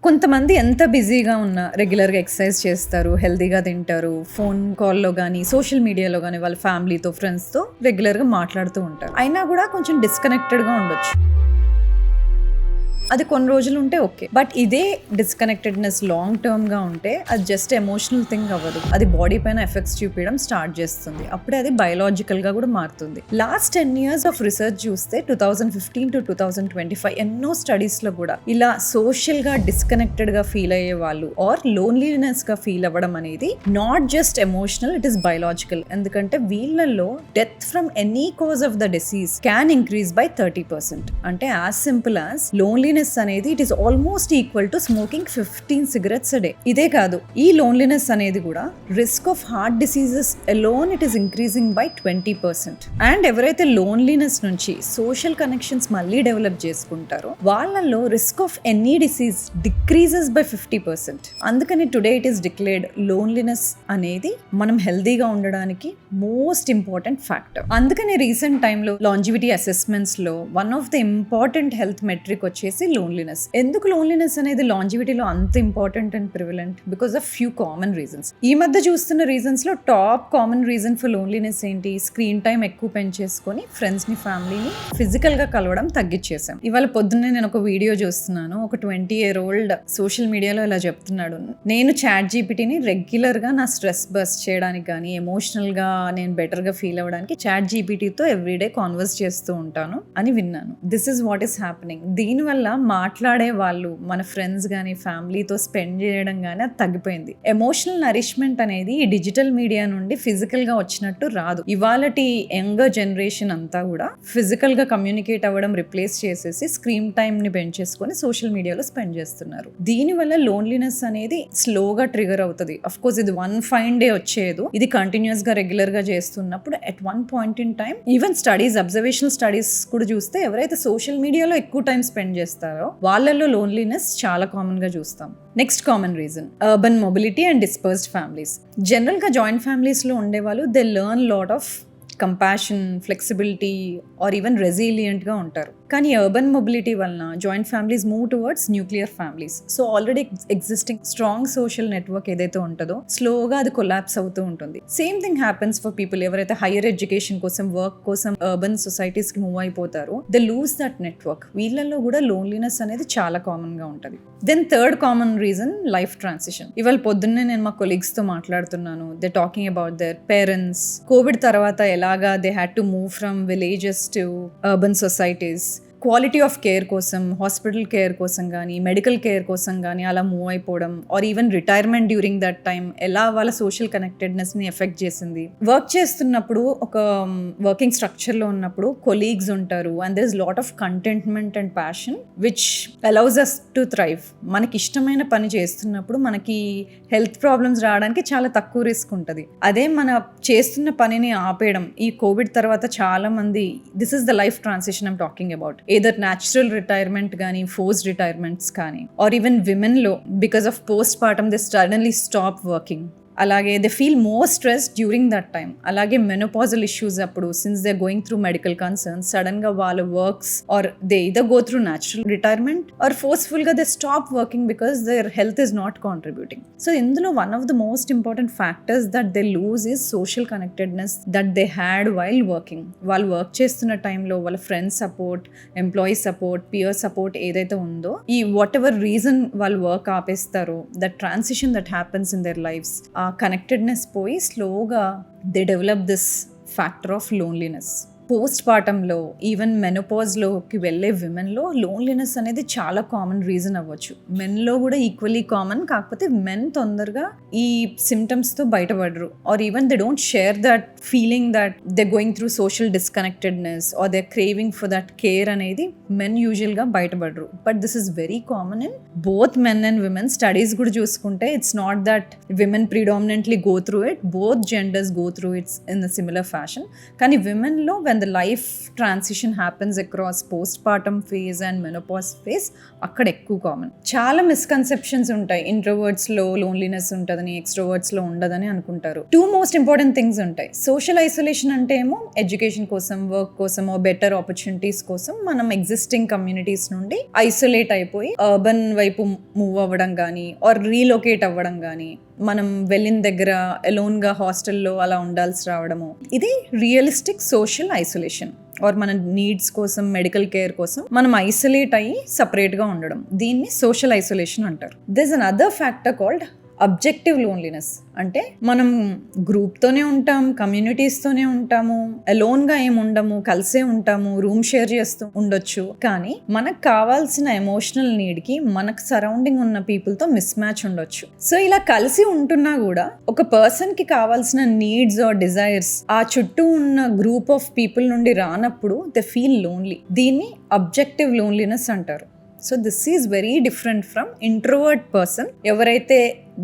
కొంతమంది ఎంత బిజీగా ఉన్నా రెగ్యులర్గా ఎక్సర్సైజ్ చేస్తారు, హెల్తీగా తింటారు, ఫోన్ కాల్లో కానీ సోషల్ మీడియాలో కానీ వాళ్ళ ఫ్యామిలీతో ఫ్రెండ్స్తో రెగ్యులర్గా మాట్లాడుతూ ఉంటారు. అయినా కూడా కొంచెం డిస్కనెక్టెడ్గా ఉండొచ్చు. అది కొన్ని రోజులు ఉంటే ఓకే, బట్ ఇదే డిస్కనెక్టెడ్నెస్ లాంగ్ టర్మ్గా ఉంటే అది జస్ట్ ఎమోషనల్ థింగ్ అవ్వదు, అది బాడీ పైన ఎఫెక్ట్స్ చూపించడం స్టార్ట్ చేస్తుంది. అప్పుడే అది బయోలాజికల్గా కూడా మారుతుంది. లాస్ట్ 10 years ఆఫ్ రీసెర్చ్ చూస్తే 2015 to 2025 ఎన్నో స్టడీస్లో కూడా ఇలా సోషల్గా డిస్కనెక్టెడ్గా ఫీల్ అయ్యే వాళ్ళు ఆర్ లోన్లీనెస్గా ఫీల్ అవ్వడం అనేది not just emotional, it is biological. ఎందుకంటే వీళ్ళల్లో death from any cause of the disease can increase by 30%. అంటే యాజ్ సింపుల్ యాజ్ లోన్లీనెస్ అనేది it is almost equal to smoking 15 cigarettes a day. ఇదే కాదు, ఈ loneliness అనేది కూడా risk of heart diseases alone it is increasing by 20%. And ఎవరైతే loneliness నుంచి social connections మళ్ళీ డెవలప్ చేసుకుంటారో వాళ్ళల్లో risk of any disease decreases by 50%. అందుకని today it is declared loneliness అనేది మనం హెల్దీగా ఉండడానికి మోస్ట్ ఇంపార్టెంట్ ఫ్యాక్టర్. అందుకని రీసెంట్ టైంలో లాంజివిటీ అసెస్మెంట్స్ లో one of the important health metric వచ్చేసి లోన్లీనెస్. ఎందుకు లోన్లీనెస్ అనేది లాంజివిటీలో అంత important and prevalent? Because of few common reasons. ఈ మధ్య చూస్తున్న రీజన్స్ లో top common reason for loneliness ఏంటి? స్క్రీన్ టైం ఎక్కువ పెంచేసుకొని ఫ్రెండ్స్ ని, ఫ్యామిలీని ఫిజికల్ గా కలవడం తగ్గించేసాం. ఇవాళ పొద్దున్నే నేను ఒక వీడియో చూస్తున్నాను, ఒక 20-year-old సోషల్ మీడియాలో ఇలా చెప్తున్నాడు, నేను చాట్ జీపీటీని రెగ్యులర్ గా నా స్ట్రెస్ బస్ట్ చేయడానికి కానీ ఎమోషనల్ గా నేను బెటర్ గా ఫీల్ అవ్వడానికి చాట్ జీపీటీతో ఎవ్రీడే కాన్వర్స్ చేస్తూ ఉంటాను అని విన్నాను. This is what is happening. దీనివల్ల మాట్లాడే వాళ్ళు, మన ఫ్రెండ్స్ కానీ ఫ్యామిలీతో స్పెండ్ చేయడం కానీ అది తగ్గిపోయింది. ఎమోషనల్ నరిష్మెంట్ అనేది ఈ డిజిటల్ మీడియా నుండి ఫిజికల్ గా వచ్చినట్టు రాదు. ఇవాళటి యంగర్ జనరేషన్ అంతా కూడా ఫిజికల్ గా కమ్యూనికేట్ అవ్వడం రిప్లేస్ చేసేసి స్క్రీన్ టైమ్ ని పెంచేసుకొని సోషల్ మీడియాలో స్పెండ్ చేస్తున్నారు. దీనివల్ల లోన్లీనెస్ అనేది స్లోగా ట్రిగర్ అవుతుంది. అఫ్ కోర్స్ ఇది వన్ ఫైన్ డే వచ్చేది, ఇది కంటిన్యూస్ గా రెగ్యులర్ గా చేస్తున్నప్పుడు at one point in time even studies, observational studies కూడా చూస్తే ఎవరైతే సోషల్ మీడియాలో ఎక్కువ టైం స్పెండ్ చేస్తారో వాళ్ళల్లో లోన్లీనెస్ చాలా కామన్ గా చూస్తాం. Next common reason urban mobility and dispersed families. General గా జాయింట్ ఫ్యామిలీస్ లో ఉండేవాళ్ళు they learn lot of compassion, flexibility or even resilient గా ఉంటారు. కానీ అర్బన్ మొబిలిటీ వలన joint families move towards nuclear families. So already existing strong social network ఏదైతే ఉంటుందో స్లోగా అది కొలాప్స్ అవుతూ ఉంటుంది. Same thing happens for people ఎవరైతే హైయర్ ఎడ్యుకేషన్ కోసం, వర్క్ కోసం అర్బన్ సొసైటీస్ కి మూవ్ అయిపోతారో దే లూజ్ దట్ నెట్వర్క్. వీళ్ళల్లో కూడా లోన్లీనెస్ అనేది చాలా కామన్ గా ఉంటుంది. Then third common reason life transition. ఇవాళ పొద్దున్నే నేను మా కొలీగ్స్ తో మాట్లాడుతున్నాను, they talking about their parents. Covid తర్వాత ఎలాగా they had to move from villages to urban societies. Quality of care కోసం, హాస్పిటల్ కేర్ కోసం కానీ, మెడికల్ కేర్ కోసం కానీ అలా మూవ్ అయిపోవడం or even retirement during that time ఎలా వాళ్ళ సోషల్ కనెక్టెడ్నెస్ని ఎఫెక్ట్ చేసింది. వర్క్ చేస్తున్నప్పుడు ఒక వర్కింగ్ స్ట్రక్చర్లో ఉన్నప్పుడు కొలీగ్స్ ఉంటారు and there is lot of contentment and passion which allows us to thrive. మనకి ఇష్టమైన పని చేస్తున్నప్పుడు మనకి హెల్త్ ప్రాబ్లమ్స్ రావడానికి చాలా తక్కువ రిస్క్ ఉంటుంది. అదే మన చేస్తున్న పనిని ఆపేయడం ఈ కోవిడ్ తర్వాత చాలా మంది, this is the life transition I'm talking about. Either natural retirement కానీ, ఫోర్స్డ్ రిటైర్మెంట్స్ కానీ, ఆర్ ఈవెన్ విమెన్లో because of postpartum they suddenly stop working. అలాగే they feel more stress during that time. అలాగే menopausal issues అప్పుడు since they going through medical concerns sudden గా వాళ్ళ works or they either go through natural retirement or forceful గా they stop working because their health is not contributing. So ఇందులో one of the most important factors that they lose is social connectedness that they had while working. వాళ్ళు work చేస్తున్న టైంలో వాళ్ళ friends support, employee support, peer support ఏదైతే ఉందో, ఈ whatever reason వాళ్ళు work ఆపేస్తారో that transition that happens in their lives, connectedness పోయి స్లోగా they develop this factor of loneliness. Post పార్టంలో ఈవెన్ మెనోపాజ్లోకి వెళ్ళే విమెన్లో లోన్లీనెస్ అనేది చాలా కామన్ రీజన్ అవ్వచ్చు. మెన్లో కూడా ఈక్వల్లీ కామన్, కాకపోతే మెన్ తొందరగా ఈ సిమ్టమ్స్తో బయటపడరు or even they don't share that feeling that they going through social disconnectedness or they craving for that care అనేది మెన్ యూజువల్గా బయటపడరు. But this is very common in both men and women. Studies కూడా చూసుకుంటే it's not that women predominantly go through it, both genders go through it's in the similar fashion. కానీ విమెన్లో when the life transition happens across postpartum phase and menopause phase, అక్కడ ఎక్కువ common. చాలా misconceptions ఉంటాయి. ఇంట్రోవర్ట్స్లో loneliness ఉంటుందని, ఎక్స్ట్రోవర్ట్స్లో ఉండదని అనుకుంటారు. 2 most important things ఉంటాయి. సోషల్ ఐసోలేషన్ అంటే ఏమో ఎడ్యుకేషన్ కోసం, వర్క్ కోసం, బెటర్ ఆపర్చునిటీస్ కోసం మనం ఎగ్జిస్టింగ్ కమ్యూనిటీస్ నుండి ఐసోలేట్ అయిపోయి అర్బన్ వైపు మూవ్ అవ్వడం కానీ ఆర్ రీలొకేట్ అవ్వడం కానీ, మనం వెళ్ళిన దగ్గర ఎలోన్గా హాస్టల్లో అలా ఉండాల్సి రావడము, ఇది రియలిస్టిక్ సోషల్ ఐసోలేషన్. ఆర్ మన నీడ్స్ కోసం, మెడికల్ కేర్ కోసం మనం ఐసోలేట్ అయ్యి సపరేట్గా ఉండడం, దీన్ని సోషల్ ఐసోలేషన్ అంటారు. This another factor called objective loneliness. అంటే మనం గ్రూప్తోనే ఉంటాం, కమ్యూనిటీస్తోనే ఉంటాము, అలోన్గా ఏమి ఉండము, కలిసే ఉంటాము, రూమ్ షేర్ చేస్తూ ఉండొచ్చు, కానీ మనకు కావాల్సిన ఎమోషనల్ నీడ్కి మనకు సరౌండింగ్ ఉన్న పీపుల్తో మిస్ మ్యాచ్ ఉండొచ్చు. సో ఇలా కలిసి ఉంటున్నా కూడా ఒక పర్సన్కి కావాల్సిన నీడ్స్ ఆర్ డిజైర్స్ ఆ చుట్టూ ఉన్న గ్రూప్ ఆఫ్ పీపుల్ నుండి రానప్పుడు దే ఫీల్ లోన్లీ. దీన్ని అబ్జెక్టివ్ లోన్లీనెస్ అంటారు. So this is very different from introvert person. ఎవరైతే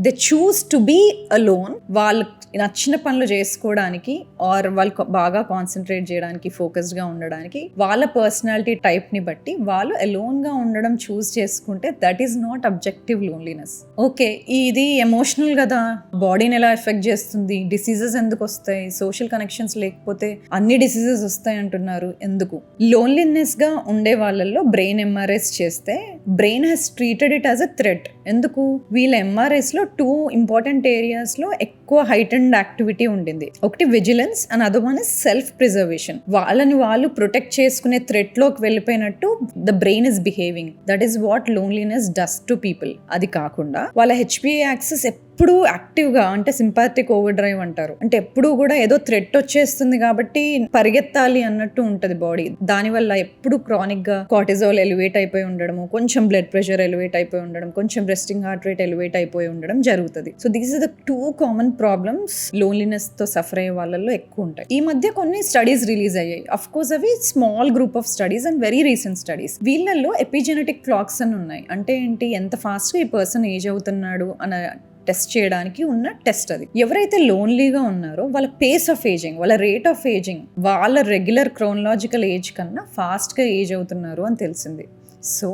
they choose to be alone, వాళ్ళకి నచ్చిన పనులు చేసుకోవడానికి ఆర్ వాళ్ళు బాగా కాన్సన్ట్రేట్ చేయడానికి, ఫోకస్డ్గా ఉండడానికి, వాళ్ళ పర్సనాలిటీ టైప్ని బట్టి వాళ్ళు అలోన్గా ఉండడం చూస్ చేసుకుంటే that is not objective loneliness. Okay, ఇది ఎమోషనల్ కదా, బాడీని ఎలా ఎఫెక్ట్ చేస్తుంది, డిసీజెస్ ఎందుకు వస్తాయి, సోషల్ కనెక్షన్స్ లేకపోతే అన్ని డిసీజెస్ వస్తాయి అంటున్నారు, ఎందుకు? లోన్లీనెస్గా ఉండే వాళ్ళల్లో బ్రెయిన్ ఎంఆర్ఐస్ చేస్తే brain has treated it as a threat. ఎందుకు? వీళ్ళ ఎంఆర్ఐస్లో 2 ఇంపార్టెంట్ ఏరియాస్లో ఎక్కువ హైటెండ్ యాక్టివిటీ ఉండింది. ఒకటి vigilance and other one is self preservation. వాళ్ళని వాళ్ళు ప్రొటెక్ట్ చేసుకునే థ్రెట్లోకి వెళ్ళిపోయినట్టు the brain is behaving. That is what loneliness does to people. అది కాకుండా వాళ్ళ హెచ్పిఏ యాక్సెస్ ఎప్పుడు యాక్టివ్గా, అంటే సింపాథిక్ ఓవర్ డ్రైవ్ అంటారు, అంటే ఎప్పుడు కూడా ఏదో థ్రెట్ వచ్చేస్తుంది కాబట్టి పరిగెత్తాలి అన్నట్టు ఉంటుంది బాడీ. దానివల్ల ఎప్పుడు క్రానిక్గా కార్టిజోల్ ఎలివేట్ అయిపోయి ఉండడము, కొంచెం బ్లడ్ ప్రెషర్ ఎలివేట్ అయిపోయి ఉండడం, కొంచెం రెస్టింగ్ హార్ట్ రేట్ ఎలివేట్ అయిపోయి ఉండడం జరుగుతుంది. So these are the 2 common problems loneliness తో సఫర్ అయ్యే వాళ్ళలో ఎక్కువ ఉంటాయి. ఈ మధ్య కొన్ని స్టడీస్ రిలీజ్ అయ్యాయి. అఫ్ కోర్స్ అవి small group of studies and very recent studies. వీళ్ళల్లో ఎపిజెనెటిక్ క్లాక్స్ అని ఉన్నాయి. అంటే ఏంటి, ఎంత ఫాస్ట్గా ఈ పర్సన్ ఏజ్ అవుతున్నాడు అన్న టెస్ట్ చేయడానికి ఉన్న టెస్ట్ అది. ఎవరైతే లోన్లీగా ఉన్నారో వాళ్ళ పేస్ ఆఫ్ ఏజింగ్, వాళ్ళ రేట్ ఆఫ్ ఏజింగ్ వాళ్ళ రెగ్యులర్ క్రోనలాజికల్ ఏజ్ కన్నా ఫాస్ట్గా ఏజ్ అవుతున్నారు అని తెలిసింది. So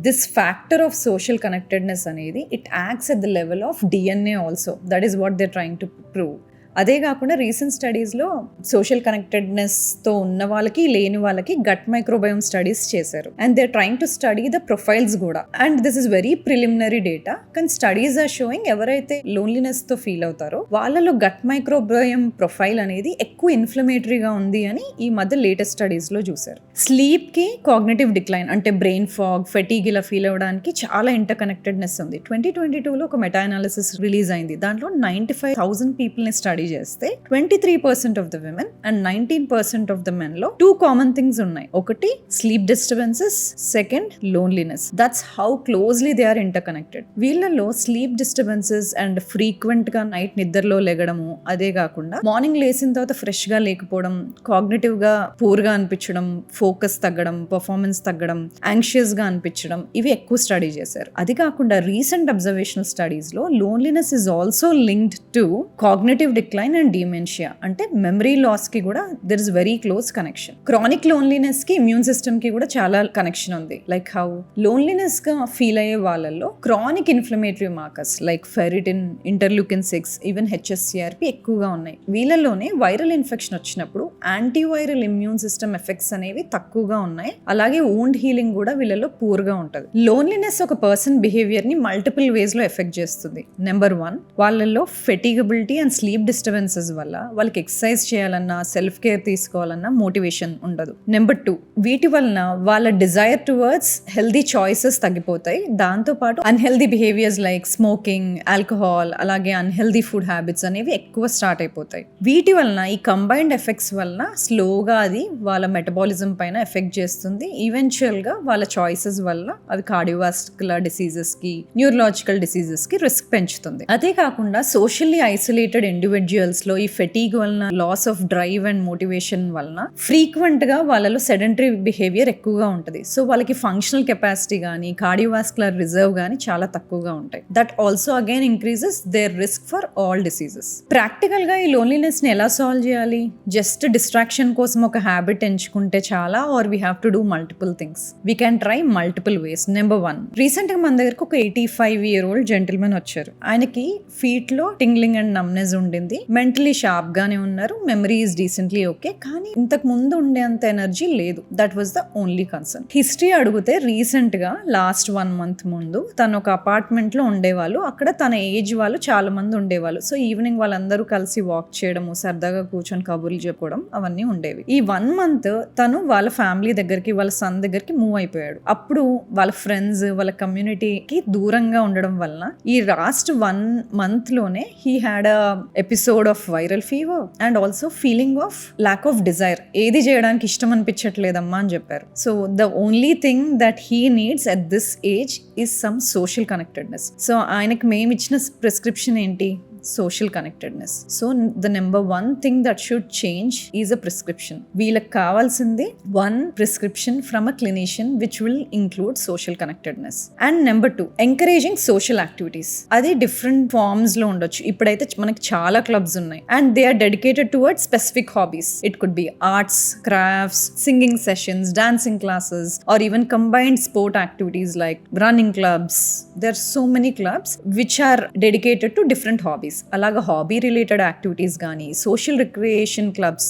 this factor of social connectedness అనేది it acts at the level of DNA also. That is what they trying to prove. అదే కాకుండా రీసెంట్ స్టడీస్లో సోషల్ కనెక్టెడ్నెస్తో ఉన్న వాళ్ళకి, లేని వాళ్ళకి గట్ మైక్రోబయోమ్ స్టడీస్ చేశారు. And they are trying to study the profiles కూడా. And this is very preliminary data, కానీ స్టడీస్ ఆర్ షోయింగ్ ఎవరైతే లోన్లీనెస్తో ఫీల్ అవుతారో వాళ్ళలో గట్ మైక్రోబయోమ్ ప్రొఫైల్ అనేది ఎక్కువ ఇన్ఫ్లమేటరీగా ఉంది అని ఈ మధ్య లేటెస్ట్ స్టడీస్లో చూశారు. స్లీప్కి కాగ్నిటివ్ డిక్లైన్, అంటే బ్రెయిన్ ఫాగ్, ఫెటీగ్ ఇలా ఫీల్ అవ్వడానికి చాలా ఇంటర్ కనెక్టెడ్నెస్ ఉంది. 2022లో ఒక మెటా అనాలిసిస్ రిలీజ్ అయింది. దాంట్లో 95,000 పీపుల్ని స్టడీ చేస్తే 23% of the women and 19% of the men లో 2 కామన్ థింగ్స్ ఉన్నాయి. ఒకటి sleep disturbances, second loneliness. That's how closely they are inter connected. వీళ్ళలో స్లీప్ డిస్టర్బెన్సెస్ అండ్ ఫ్రీక్వెంట్ గా నైట్ నిద్రలో లెగడము, అదే కాకుండా మార్నింగ్ లేచిన తర్వాత ఫ్రెష్ గా లేకపోవడం, కాగ్నిటివ్ గా పూర్ గా అనిపించడం, ఫోకస్ తగ్గడం, పర్ఫార్మెన్స్ తగ్గడం, యాంగ్షియస్ గా అనిపించడం, ఇవి ఎక్కువ స్టడీ చేశారు. అది కాకుండా రీసెంట్ అబ్జర్వేషనల్ స్టడీస్ లో loneliness is also linked to cognitive decline and dementia, అంటే మెమరీ లాస్ కి కూడా there is very close connection. Chronic loneliness కి ఇమ్యూన్ సిస్టమ్ కి కూడా చాలా కనెక్షన్ ఉంది. లైక్ హౌ లోన్లీనెస్ గా ఫీల్ అయ్యే వాళ్ళల్లో chronic inflammatory markers like ferritin, interleukin 6, even HSCRP ఎక్కువగా ఉన్నాయి. వీళ్ళలోనే వైరల్ ఇన్ఫెక్షన్ వచ్చినప్పుడు యాంటీవైరల్ ఇమ్యూన్ సిస్టమ్ ఎఫెక్ట్స్ అనేవి తక్కువగా ఉన్నాయి. అలాగే వూండ్ హీలింగ్ కూడా వీళ్ళలో పూర్ గా ఉంటుంది. లోన్లీనెస్ ఒక పర్సన్ బిహేవియర్ ని మల్టిపుల్ వేస్ లో ఎఫెక్ట్ చేస్తుంది. నెంబర్ 1, వాళ్ళల్లో ఫెటిగబిలిటీ అండ్ స్లీప్ డిస్టర్బెన్సెస్ వల్ల వాళ్ళకి ఎక్సర్సైజ్ చేయాలన్నా, సెల్ఫ్ కేర్ తీసుకోవాలన్నా మోటివేషన్ ఉండదు. నెంబర్ 2, వీటి వలన వాళ్ళ డిజైర్ టువర్డ్స్ హెల్దీ చాయిసెస్ తగ్గిపోతాయి. దాంతోపాటు unhealthy behaviours like smoking, alcohol, అలాగే అన్హెల్దీ ఫుడ్ హ్యాబిట్స్ అనేవి ఎక్కువ స్టార్ట్ అయిపోతాయి. వీటి వలన, ఈ కంబైన్డ్ ఎఫెక్ట్స్ వలన స్లోగా అది వాళ్ళ మెటబాలిజం పైన ఎఫెక్ట్ చేస్తుంది. ఈవెన్చువల్ గా వాళ్ళ చాయిసెస్ వల్ల అవి కార్డియోవాస్కులర్ డిసీజెస్ కి, న్యూరలాజికల్ డిసీజెస్ కి రిస్క్ పెంచుతుంది. అదే కాకుండా సోషల్లీ ఐసోలేటెడ్ ఇండివిజువల్ ఇండివిజువల్స్ లో ఈ ఫెటీగ్ వలన, loss of drive and motivation వలన ఫ్రీక్వెంట్ గా వాళ్ళలో సెడెంటరీ బిహేవియర్ ఎక్కువగా ఉంటుంది. సో వాళ్ళకి ఫంక్షనల్ కెపాసిటీ కానీ కార్డియోవాస్కులర్ రిజర్వ్ కానీ చాలా తక్కువగా ఉంటాయి. That also again increases their risk for all diseases. Practical గా ఈ లోన్లీనెస్ ని ఎలా సాల్వ్ చేయాలి? జస్ట్ డిస్ట్రాక్షన్ కోసం ఒక హ్యాబిట్ ఎంచుకుంటే చాలా, or we have to do multiple things. We can try multiple ways. Number 1, recent గా మన దగ్గరకు ఒక 85-year-old జెంటిల్మెన్ వచ్చారు. ఆయనకి ఫీట్ లో టింగ్లింగ్ అండ్ నమ్నెస్ ఉండింది. మెంటలీ షార్ప్ గానే ఉన్నారు. మెమరీ ఈస్ డీసెంట్లీ ఓకే, కానీ ఇంతకు ముందు ఉండేంత ఎనర్జీ లేదు. That was the only concern. History అడిగితే రీసెంట్ గా లాస్ట్ 1 month ముందు తను ఒక అపార్ట్మెంట్ లో ఉండేవాళ్ళు. అక్కడ తన ఏజ్ వాళ్ళు చాలా మంది ఉండేవాళ్ళు. సో ఈవినింగ్ వాళ్ళందరూ కలిసి వాక్ చేయడము, సరదాగా కూర్చొని కబుర్లు చెప్పుకోవడం అవన్నీ ఉండేవి. ఈ 1 month తను వాళ్ళ ఫ్యామిలీ దగ్గరికి, వాళ్ళ సన్ దగ్గరికి మూవ్ అయిపోయాడు. అప్పుడు వాళ్ళ ఫ్రెండ్స్, వాళ్ళ కమ్యూనిటీకి దూరంగా ఉండడం వలన ఈ లాస్ట్ 1 month లోనే he had a episode of viral fever and also feeling of lack of desire. ఏది చేయడానికి ఇష్టం అనిపించట్లేదమ్మా అని చెప్పారు. So the only thing that he needs at this age is some social connectedness. So ఆయనకు మేము ఇచ్చిన prescription ఏంటి? social connectedness. So the number 1 thing that should change is a prescription. వీళ్ళకి కావాల్సింది 1 prescription from a clinician which will include social connectedness. And number 2, encouraging social activities. అది different forms లో ఉండొచ్చు. ఇప్పుడైతే మనకి చాలా క్లబ్స్ ఉన్నాయి and they are dedicated towards specific hobbies. It could be arts, crafts, singing sessions, dancing classes, or even combined sport activities like running clubs. There are so many clubs which are dedicated to different hobbies. అలాగా hobby related activities కానీ, social recreation clubs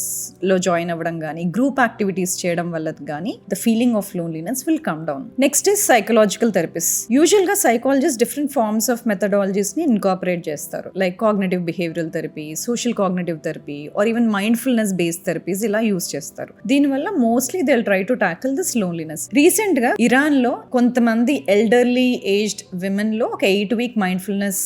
లో join అవ్వడం కానీ, group activities చేయడం వల్ల కానీ the feeling of loneliness will come down. Next is psychological therapist. Usual గా psychologist different forms of methodologies ని ఇన్కార్పొరేట్ చేస్తారు. Like cognitive behavioural therapy, social cognitive therapy, or even mindfulness based therapies ఇలా use చేస్తారు. దీనివల్ల mostly they will try to tackle this loneliness. Recent గా Iran లో కొంతమంది elderly aged women లో ఒక 8-week మైండ్ఫుల్నెస్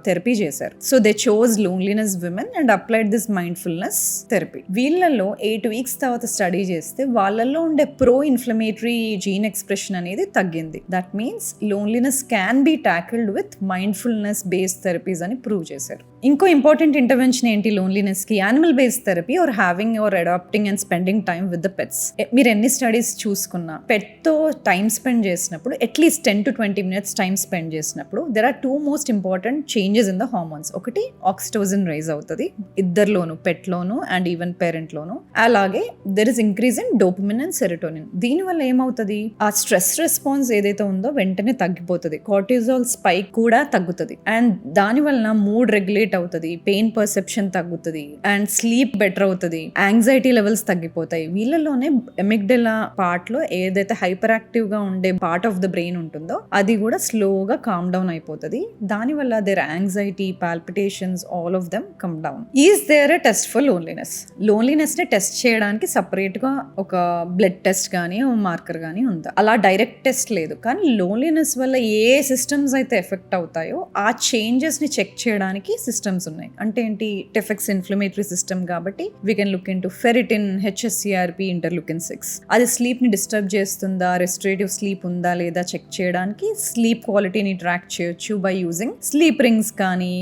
థెరపీ చేశారు. So they chose loneliness women and applied this mindfulness therapy. వీళ్ళలో 8 weeks తర్వాత స్టడీ చేస్తే వాళ్ళల్లో ఉండే ప్రో ఇన్ఫ్లమేటరీ జీన్ ఎక్స్ప్రెషన్ అనేది తగ్గింది. That means loneliness can be tackled with mindfulness based therapies అని ప్రూవ్ చేశారు. ఇంకో ఇంపార్టెంట్ ఇంటర్వెన్షన్ ఏంటి లోన్లీనెస్ కి? Animal based therapy or having or adapting and spending time with the pets. మీరు ఎన్ని studies చూసుకున్నా పెట్ తో టైం స్పెండ్ చేసినప్పుడు, at least 10 to 20 minutes time spend చేసినప్పుడు, there are 2 most important changes in the hormones. ఒకటి oxytocin rise అవుతుంది ఇద్దరిలోను, pet లోను అండ్ ఈవెన్ పేరెంట్ లోను. అలాగే there is increase in dopamine and serotonin. దీనివల్ల ఏమవుతుంది? ఆ స్ట్రెస్ రెస్పాన్స్ ఏదైతే ఉందో వెంటనే తగ్గిపోతుంది. కార్టిజాల్ స్పైక్ కూడా తగ్గుతుంది అండ్ దానివల్ల మూడ్ రెగ్యులేట్ అవుతుంది, పెయిన్ పర్సెప్షన్ తగ్గుతుంది అండ్ స్లీప్ బెటర్ అవుతుంది, యాంగ్జైటీ లెవెల్స్ తగ్గిపోతాయి. వీళ్ళలోనే ఎమిగ్డలా పార్ట్ లో ఏదైతే హైపర్ యాక్టివ్ గా ఉండే పార్ట్ ఆఫ్ ద బ్రెయిన్ ఉంటుందో అది కూడా స్లోగా కామ్ డౌన్ అయిపోతుంది. దానివల్ల their anxiety, palpitations, all of them come down. Is there a test for loneliness? Loneliness ని టెస్ట్ చేయడానికి సపరేట్ గా ఒక బ్లడ్ టెస్ట్ కానీ మార్కర్ కానీ ఉందా? అలా డైరెక్ట్ టెస్ట్ లేదు, కానీ లోన్లీనెస్ వల్ల ఏ సిస్టమ్స్ అయితే ఎఫెక్ట్ అవుతాయో ఆ చేంజెస్ ని చెక్ చేయడానికి సిస్టమ్స్ ఉన్నాయి. అంటే ఏంటి? టెఫెక్స్ ఇన్ఫ్లమేటరీ సిస్టమ్ కాబట్టి we can look in to ferritin, HSCRP, interleukin six. అది స్లీప్ ని డిస్టర్బ్ చేస్తుందా, రెస్టరేటివ్ స్లీప్ ఉందా లేదా చెక్ చేయడానికి స్లీప్ క్వాలిటీని ట్రాక్ చేయొచ్చు బై యూజింగ్ స్లీప్ రింగ్స్ కానీ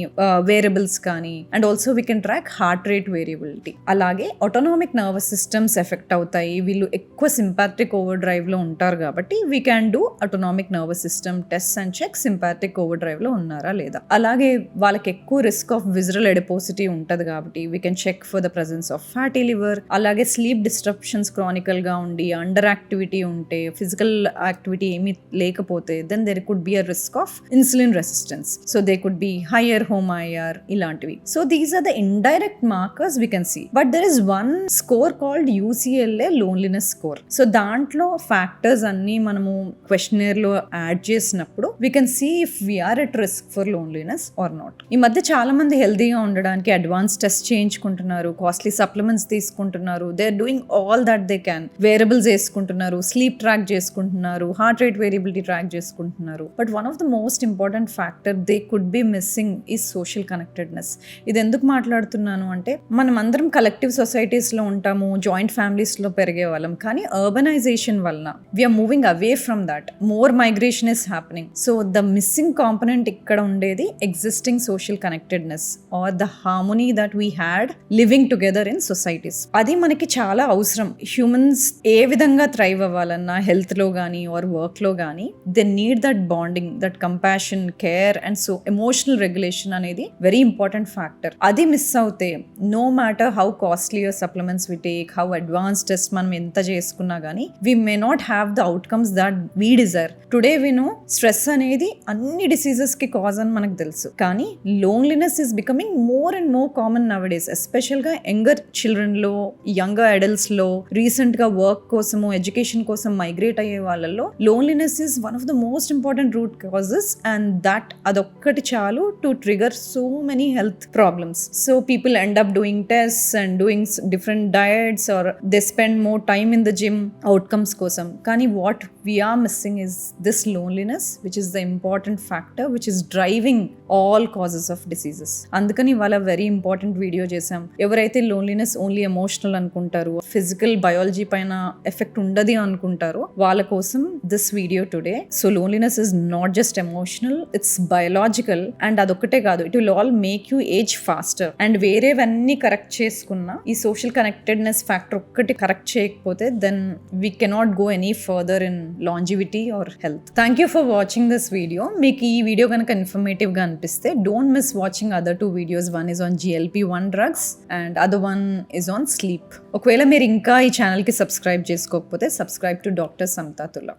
వేరియబుల్స్ కానీ. And also we can track heart rate variability. అలాగే ఆటోనామిక్ నర్వస్ సిస్టమ్స్ ఎఫెక్ట్ అవుతాయి. వీళ్ళు ఎక్కువ సింపాథిక్ ఓవర్ డ్రైవ్ లో ఉంటారు కాబట్టి we can do autonomic nervous system test and check sympathetic overdrive లో ఉన్నారా లేదా. అలాగే వాళ్ళకి ఎక్కువ రిస్క్ ఆఫ్ విజరల్ ఎడిపోసిటీ ఉంటది కాబట్టి we can check for the presence of fatty liver. అలాగే స్లీప్ డిస్ట్రప్షన్స్ క్రానికల్ గా ఉండి అండర్ యాక్టివిటీ ఉంటే, ఫిజికల్ యాక్టివిటీ ఏమీ లేకపోతే then there could be a risk of insulin resistance. So they could be higher HOMA IR ఇలాంటివి. So these are the indirect markers we can see. But there is one score called UCLA loneliness score. So దాంట్లో factors అన్ని మనము questionnaire లో add చేసినప్పుడు we can see if we are at risk for loneliness or not. ఈ మధ్య చాలా మంది హెల్తీగా ఉండడానికి అడ్వాన్స్ టెస్ట్ చేయించుకుంటున్నారు, కాస్ట్లీ సప్లిమెంట్స్ తీసుకుంటున్నారు. They are doing all that they can. Wearables వేసుకుంటున్నారు, స్లీప్ ట్రాక్ చేసుకుంటున్నారు, హార్ట్ రేట్ వేరియబిలిటీ ట్రాక్ చేసుకుంటున్నారు. But one of the most important factor they could be missing is social social connectedness. ఇది ఎందుకు మాట్లాడుతున్నాను అంటే, మనం అందరం కలెక్టివ్ సొసైటీస్లో ఉంటాము, జాయింట్ ఫ్యామిలీస్లో పెరిగే వాళ్ళం, కానీ అర్బనైజేషన్ వలన we are moving away from that, more migration is happening. So the missing component ఇక్కడ ఉండేది existing social connectedness or the harmony that we had living together in societies. అది మనకి చాలా అవసరం. హ్యూమన్స్ ఏ విధంగా థ్రైవ్ అవ్వాలన్నా, హెల్త్లో కానీ ఆర్ వర్క్లో కానీ, they need that bonding, that compassion, care and so emotional regulation అనేది వెరీ ఇంపార్టెంట్ ఫ్యాక్టర్. అది మిస్ అవుతే no matter how costlier supplements we take, how advance test మనం ఎంత చేసుకున్నా కానీ we may not have the outcomes that we desire. Today we know stress అనేది అన్ని డిసీజెస్కి కాజ్ అని మనకు తెలుసు, కానీ loneliness is becoming more and more common nowadays, ఎస్పెషల్గా యంగర్ చిల్డ్రన్లో, యంగర్ అడల్ట్స్లో, రీసెంట్గా వర్క్ కోసము, ఎడ్యుకేషన్ కోసం మైగ్రేట్ అయ్యే వాళ్ళలో loneliness is one of the most important root causes, and that అదొక్కటి చాలు to trigger so many health problems. So people end up doing tests and doing different diets or they spend more time in the gym outcomes కోసం. కానీ what we are missing is this loneliness, which is the important factor which is driving all causes of diseases. అందుకని వాళ్ళ very important video చేసాం. ఎవరైతే loneliness only emotional అనుకుంటారు, physical biology పైన effect ఉండదు అనుకుంటారో వాళ్ళ కోసం this video today. So loneliness is not just emotional, it's biological. And అదొక్కటే కాదు, it will all make you age faster. And వేరేవన్నీ కరెక్ట్ చేసుకున్నా ఈ సోషల్ కనెక్టెడ్నెస్ ఫ్యాక్టర్ ఒక్కటి కరెక్ట్ చేయకపోతే then we cannot go any further in longevity or health. Thank you for watching this video. మీకు ఈ video కనుక ఇన్ఫర్మేటివ్ గా అనిపిస్తే don't miss watching other 2 videos. One is on GLP-1 drugs and other one is on sleep. ఒకవేళ మీరు ఇంకా ఈ ఛానల్కి సబ్స్క్రైబ్ చేసుకోకపోతే సబ్స్క్రైబ్ టు డాక్టర్ సమతా తులా.